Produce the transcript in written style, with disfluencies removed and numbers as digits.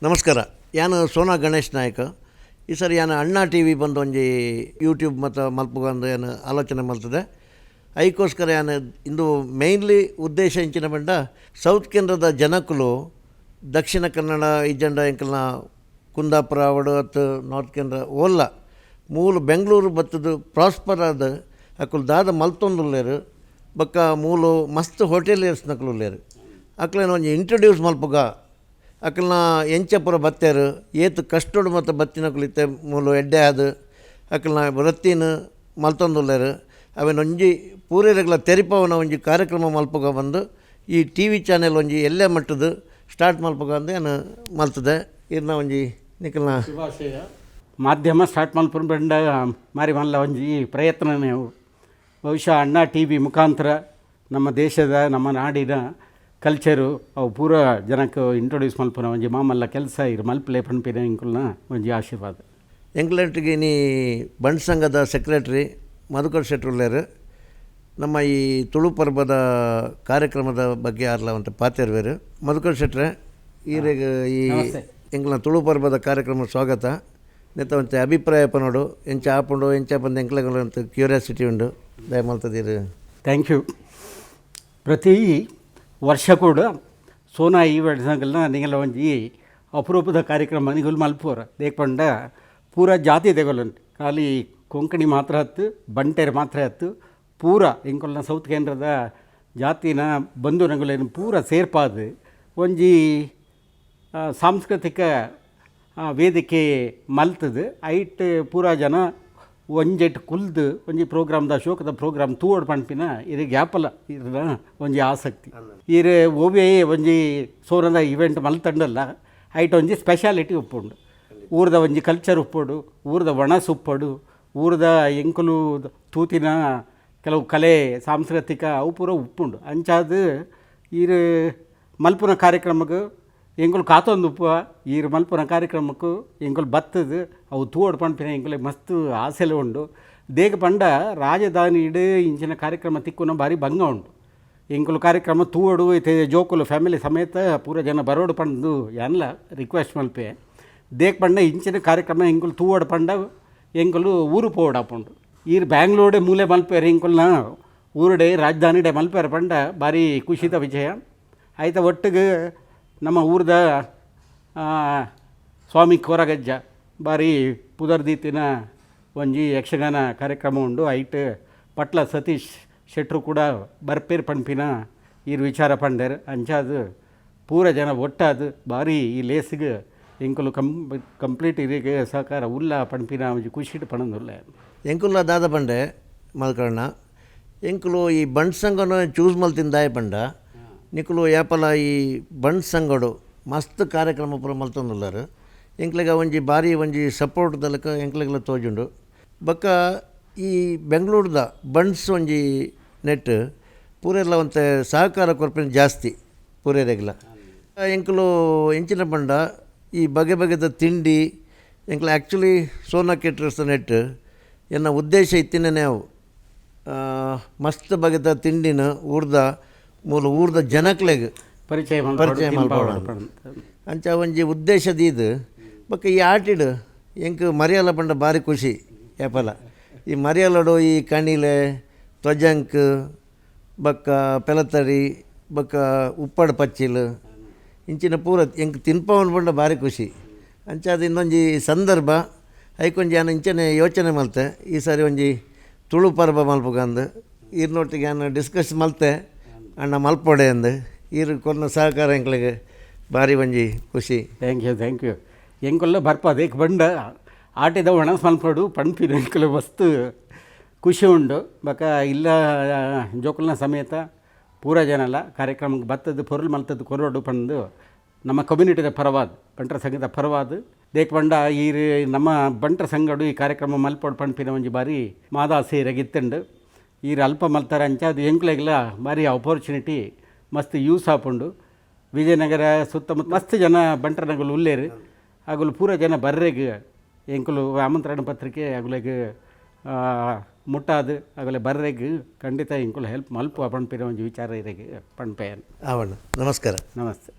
ನಮಸ್ಕಾರ. ಯಾನು ಸೋನಾ ಗಣೇಶ್ ನಾಯಕ. ಈ ಸರಿ ಯಾನು ಅಣ್ಣ ಟಿ ವಿ ಬಂದು ಒಂಜಿ ಯೂಟ್ಯೂಬ್ ಮತ್ತು ಮಲ್ಪುಗಂದು ಏನು ಆಲೋಚನೆ ಮಲ್ತದೆ. ಅದಕ್ಕೋಸ್ಕರ ಯಾನು ಇಂದು ಮೇಯ್ನ್ಲಿ ಉದ್ದೇಶ ಇಂಚಿನ ಬಂಡ ಸೌತ್ ಕೇಂದ್ರದ ಜನಕ್ಕಲು ದಕ್ಷಿಣ ಕನ್ನಡ ಇಜ್ಜಂಡ ಎಂಕಲ್ನ ಕುಂದಾಪುರ ಅವಡು ಮತ್ತು ನಾರ್ತ್ ಕೇಂದ್ರ ಓಲ್ಲ ಮೂಲು ಬೆಂಗಳೂರು ಬತ್ತದು ಪ್ರಾಸ್ಪರ್ ಆದ ಅಕ್ಕಲು ದಾದ ಮಲ್ತೊಂದುಲ್ಲೇರು ಬಕ್ಕ ಮೂಲು ಮಸ್ತ್ ಹೋಟೆಲಿಯರ್ಸ್ ನಕಲುಲ್ಲೇರು ಅಕ್ಲೇನು ಒಂಜಿ ಇಂಟ್ರೊಡ್ಯೂಸ್ ಮಲ್ಪುಗ ಅಕ್ಕಲ್ನ ಎಂಚ ಪೂರ ಬತ್ತೇರು ಏತು ಕಷ್ಟೋಡು ಮತ್ತು ಬತ್ತಿನಕುಲು ಇತ್ತೆ ಮೂಲು ಎಡ್ಡೆ ಆದು ಅಕ್ಕಲ್ನ ವೃತ್ತಿನ ಮಲ್ತೊಂದುಲ್ಲೇರು ಅವೇನು ಒಂಜಿ ಪೂರೇರೆಗ್ಲ ತೆರಿಪವನ ಒಂಜಿ ಕಾರ್ಯಕ್ರಮ ಮಲ್ಪುಗ ಬಂದು ಈ ಟಿ ವಿ ಚಾನೆಲ್ ಒಂಜಿ ಎಲ್ಲೇ ಮಟ್ಟದು ಸ್ಟಾರ್ಟ್ ಮಲ್ಪುಗ ಅಂತ ಏನು ಮಲ್ತದೆ. ಇರ್ನ ಒಂಜಿ ನಿಖಲ್ನ ಶುಭಾಶಯ. ಮಾಧ್ಯಮ ಸ್ಟಾರ್ಟ್ ಮಲ್ಪುರ ಬಂಡ ಮಾರಿ ಮಲ್ಲ ಒಂಜಿ ಪ್ರಯತ್ನ ನೀವು ಬಹುಶಃ ಅಣ್ಣ ಟಿ ವಿ ಮುಖಾಂತರ ನಮ್ಮ ದೇಶದ ನಮ್ಮ ನಾಡಿನ ಕಲ್ಚರು ಅವು ಪೂರ ಜನಕ್ಕೆ ಇಂಟ್ರೊಡ್ಯೂಸ್ ಮಲ್ಪುನ ಒಂಜಿ ಮಾಮಲ್ಲ ಕೆಲಸ ಇರು ಮಲ್ಪಲೆ ಪನ್ಪಿನ ಇಂಕುಲ್ನ ಒಂಜಿ ಆಶೀರ್ವಾದ. ಎಂಕ್ಲೆಟ್ಗೆ ನೀ ಬಂಡ್ ಸಂಘದ ಸೆಕ್ರೆಟ್ರಿ ಮಧುಕರ್ ಶೆಟ್ರುಲ್ಲೇರು ನಮ್ಮ ಈ ತುಳು ಪರ್ಬದ ಕಾರ್ಯಕ್ರಮದ ಬಗ್ಗೆ ಆರ್ಲ ಅಂತ ಪಾತೆರ್ವೇರು. ಮಧುಕರ್ ಶೆಟ್ರೆ ಈರೆಗೆ ಈ ಎಂಕ್ಲ ತುಳು ಪರ್ಬದ ಕಾರ್ಯಕ್ರಮ ಸ್ವಾಗತ. ನೆತ್ತ ಒಂತೆ ಅಭಿಪ್ರಾಯ ಪನೋಡು ಎಂಚ ಆಪುಂಡು ಎಂಚ ಬಂದು ಎಂಕ್ಲೆಗಳು ಅಂತ ಕ್ಯೂರಿಯಾಸಿಟಿ ಉಂಡು ದಯಮಾಲ್ತದೀರು. Thank you. ಪ್ರತಿ ವರ್ಷ ಕೂಡ ಸೋನಾ ಈವೆಂಟ್ಸ್ನಾಗೆಲ್ಲ ನಿಂಗೆಲ್ಲ ಒಂಜಿ ಅಪರೂಪದ ಕಾರ್ಯಕ್ರಮ ನಿಗುಲು ಮಲ್ಪೋರ ದೇಪಂಡ ಪೂರ ಜಾತಿ ತೆಗೊಲ್ಲುಂಟು. ಖಾಲಿ ಕೊಂಕಣಿ ಮಾತ್ರ ಹತ್ತು ಬಂಟೆರ್ ಮಾತ್ರ ಹತ್ತು ಪೂರ ಇಂಕೊಲ್ನ ಸೌತ್ ಕೇಂದ್ರದ ಜಾತಿನ ಬಂಧು ನಗುಲೇನು ಪೂರ ಸೇರ್ಪಾದು ಒಂಜಿ ಸಾಂಸ್ಕೃತಿಕ ವೇದಿಕೆ ಮಲ್ತದು ಐಟ್ ಪೂರ ಜನ ಒಂಜೆಟ್ ಕುಲ್ದು ಒಂಜಿ ಪ್ರೋಗ್ರಾಮ್ದ ಶೋಕದ ಪ್ರೋಗ್ರಾಮ್ ತೂವಡ್ ಪಂಪಿನ ಇದು ಗ್ಯಾಪಲ ಇರ ಒಂಜಿ ಆಸಕ್ತಿ ಇರು ಓವೇ ಒಂಜಿ ಸೋನದ ಇವೆಂಟ್ ಮಲ್ತಂಡಲ್ಲ ಐಟ್ ಒಂಜಿ ಸ್ಪೆಷಾಲಿಟಿ ಉಪ್ಪುಂಡು. ಊರದ ಒಂಜಿ ಕಲ್ಚರ್ ಉಪ್ಪೋಡು, ಊರದ ಒಣಸು ಉಪ್ಪೋಡು, ಊರದ ಎಂಕುಲು ತೂತಿನ ಕೆಲವು ಕಲೆ ಸಾಂಸ್ಕೃತಿಕ ಅವು ಪೂರ ಉಪ್ಪುಂಡು. ಅಂಚಾದ ಇರು ಮಲ್ಪುನ ಕಾರ್ಯಕ್ರಮಕ್ಕೆ ಎಂಕುಲು ಕಾತೊಂದು ಉಪ್ಪ ಈರು ಮಲ್ಪುನ ಕಾರ್ಯಕ್ರಮಕ್ಕೂ ಎಂಕುಲು ಬತ್ತದು ಅವು ತೂವಡ್ ಪಂಪಿನ ಎಂಕುಲೆ ಮಸ್ತ್ ಆಸೆಲೆ ಉಂಡು. ದೇಗ ಪಂಡ ರಾಜಧಾನಿ ಇಡು ಇಂಚಿನ ಕಾರ್ಯಕ್ರಮ ತಿಕ್ಕುನ ಭಾರಿ ಭಂಗ ಉಂಡು. ಎಂಕುಲು ಕಾರ್ಯಕ್ರಮ ತೂವಡು ಐತೆ ಜೋಕುಲು ಫ್ಯಾಮಿಲಿ ಸಮೇತ ಪೂರ ಜನ ಬರೋಡು ಪಂಡು ಎಲ್ಲ ರಿಕ್ವೆಸ್ಟ್ ಮಲ್ಪೆ. ದೇಗ ಪಂಡ ಇಂಚಿನ ಕಾರ್ಯಕ್ರಮ ಎಂಕುಲು ತೂವಡ್ ಪಂಡ ಎಂಕುಲು ಊರು ಪೋವಡ್ ಆಪುಂಡು. ಈರು ಬ್ಯಾಂಗ್ಳೂಡೆ ಮೂಲೆ ಮಲ್ಪೇರು ಎಂಕುಲ್ನ ಊರುಡೆ ರಾಜಧಾನಿಡೆ ಮಲ್ಪೇರು ಪಂಡ ಭಾರಿ ಖುಷಿದ ವಿಷಯ. ಆಯ್ತ ಒಟ್ಟಿಗೆ ನಮ್ಮ ಊರದ ಸ್ವಾಮಿ ಕೋರಗಜ್ಜ ಭಾರಿ ಪುದರ್ದೀತಿನ ಒಂಜಿ ಯಕ್ಷಗಾನ ಕಾರ್ಯಕ್ರಮ ಉಂಡು. ಐಟ್ ಪಟ್ಲ ಸತೀಶ್ ಶೆಟ್ರು ಕೂಡ ಬರ್ಪೇರು ಪಂಪಿನ ಈರು ವಿಚಾರ ಪಂಡೇರು. ಅಂಚಾದು ಪೂರ ಜನ ಒಟ್ಟಾದು ಭಾರಿ ಈ ಲೇಸಿಗೆ ಎಂಕುಲು ಕಂಪ್ಲೀಟ್ ಇರಿಗೆ ಸಹಕಾರ ಉಲ್ಲ ಪಂಪಿನ ಒಂಜಿ ಖುಷಿಟ್ ಪಣಂದುಲ್ಲ. ಎಂಕುಲ್ಲ ದಾದ ಪಂಡೆ ಮಲ್ಕಣ್ಣ ಎಂಕುಲು ಈ ಬಂಡ್ ಸಂಘನ ಚೂಸ್ ಮಲ್ತಿಂದಾಯ ಪಂಡ ನಿಕುಲು ಯಾಪಲ ಈ ಬಂಡ್ ಸಂಘಡು ಮಸ್ತ್ ಕಾರ್ಯಕ್ರಮ ಪೂರ ಮಲ್ತೊಂದುಲ್ಲಾರು. ಎಂಕ್ಲೆಗ ಒಂಜಿ ಭಾರಿ ಒಂಜಿ ಸಪೋರ್ಟ್ ದಲಕ ಎಂಕ್ಲೆಗ್ಲ ತೋಜುಂಡು. ಬಕ್ಕ ಈ ಬೆಂಗಳೂರದ ಬಂಡ್ಸ್ ಒಂಜಿ ನೆಟ್ ಪೂರೆಲ್ಲ ಒಂತೆ ಸಹಕಾರ ಕೊರ್ಪಿನ ಜಾಸ್ತಿ ಪೂರೇರೆಗ್ಲ ಎಂಕುಲು ಎಂಚಿನ ಪಂಡ ಈ ಬಗೆ ಬಗೆದ ತಿಂಡಿ ಎಂಕ್ಲ ಆ್ಯಕ್ಚುಲಿ ಸೋನಾ ಕೇಟ್ರರ್ಸ್ ನೆಟ್ ಎನ್ನ ಉದ್ದೇಶ ಇತ್ತಿನೇ ಅವು ಮಸ್ತ್ ಬಗೆದ ತಿಂಡಿನ ಊರ್ದ ಮೂಲ ಊರ್ದ ಜನಕ್ಲೆಗ್ ಪರಿಚಯ ಮಲ್ಪೋಣ ಅಂಚ ಒಂಜಿ ಉದ್ದೇಶದೀದು. ಬಕ್ಕ ಈ ಆಟಿಡು ಎಂಕ್ ಮರಿಯಾಲ ಪಂಡ ಭಾರಿ ಖುಷಿ ಯಾಪಲ ಈ ಮರಿಯಾಲಡು ಈ ಕಣಿಲೆ ತ್ವಜಂಕ್ ಬಕ್ಕ ಪೆಲತರಿ ಬಕ್ಕ ಉಪ್ಪಡ್ ಪಚ್ಚಿಲು ಇಂಚಿನ ಪೂರ ಎಂಕ್ ತಿನ್ಪವನ್ ಪಂಡ ಭಾರಿ ಖುಷಿ. ಅಂಚಾದ ಇನ್ನೊಂಜಿ ಸಂದರ್ಭ ಐಕೊಂಜಿ ನಾನು ಇಂಚನೆ ಯೋಚನೆ ಮಲ್ತೆ ಈ ಸಾರಿ ಒಂಜಿ ತುಳು ಪರ್ಬ ಮಲ್ಪುಗಂದು ಈರ್ನೊಟ್ಟಿಗೆ ನಾನು ಡಿಸ್ಕಸ್ ಮಲ್ತೆ ಅಣ್ಣ ಮಲ್ಪೊಡೆ ಅಂದು ಈರು ಕೊನ್ನ ಸಹಕಾರ ಎಂಕ್ಲೆಗೆ ಭಾರಿ ಒಂಜಿ ಖುಷಿ. Thank you. ಎಂಕುಲ್ಲ ಬರ್ಪದು ಏಕ್ ಬಂಡ ಆಟಿದ ಒಣಸ್ ಮಲ್ಪಡು ಪಣ್ಪಿನ ಎಂಕುಲು ಮಸ್ತ್ ಖುಷಿ ಉಂಡು. ಬಕ ಇಲ್ಲ ಜೋಕುಲ್ನ ಸಮೇತ ಪೂರ ಜನಲ್ಲ ಕಾರ್ಯಕ್ರಮಕ್ಕೆ ಬತ್ತದ್ದು ಪೊರುಳು ಮಲ್ತದ್ದು ಕೊರೋಡು ಪಂದು ನಮ್ಮ ಕಮ್ಯುನಿಟಿದ ಪರವಾದ ಬಂಟರ ಸಂಘದ ಪರವಾದ ದೇಕ್ ಪಂಡ ಈ ನಮ್ಮ ಬಂಟರ ಸಂಘಡು ಈ ಕಾರ್ಯಕ್ರಮ ಮಲ್ಪೊಡು ಪಣ್ಪಿನ ಒಂಜಿ ಬಾರಿ ಮಾದಾಸೆ ರಗಿತ್ತಂಡು ಈರು ಅಲ್ಪ ಮಲ್ತಾರೆ ಅಂಚ ಅದು ಎಂಕ್ಲೆಗ್ಲ ಭಾರಿ ಆಪರ್ಚುನಿಟಿ ಮಸ್ತ್ ಯೂಸ್ ಆಪುಂಡು. ವಿಜಯನಗರ ಸುತ್ತಮುತ್ತ ಮಸ್ತ್ ಜನ ಬಂಟರನಗಳು ಉಲ್ಲೇರು ಅಗುಲು ಪೂರ ಜನ ಬರ್ರೆಗೆ ಎಂಕುಲು ಆಮಂತ್ರಣ ಪತ್ರಿಕೆ ಅಗುಲೆಗೆ ಮುಟ್ಟಾದು ಅಗಲೆ ಬರ್ರೆಗೆ ಖಂಡಿತ ಇಂಕುಲು ಹೆಲ್ಪ್ ಮಲ್ಪು ಪಣ್ಪಿನ ಒಂಜಿ ವಿಚಾರ ಇರೆಗೆ ಪಣ್ಪೆಯನ್. ಅವಣ್ಣ ನಮಸ್ಕಾರ. ನಮಸ್ತೆ.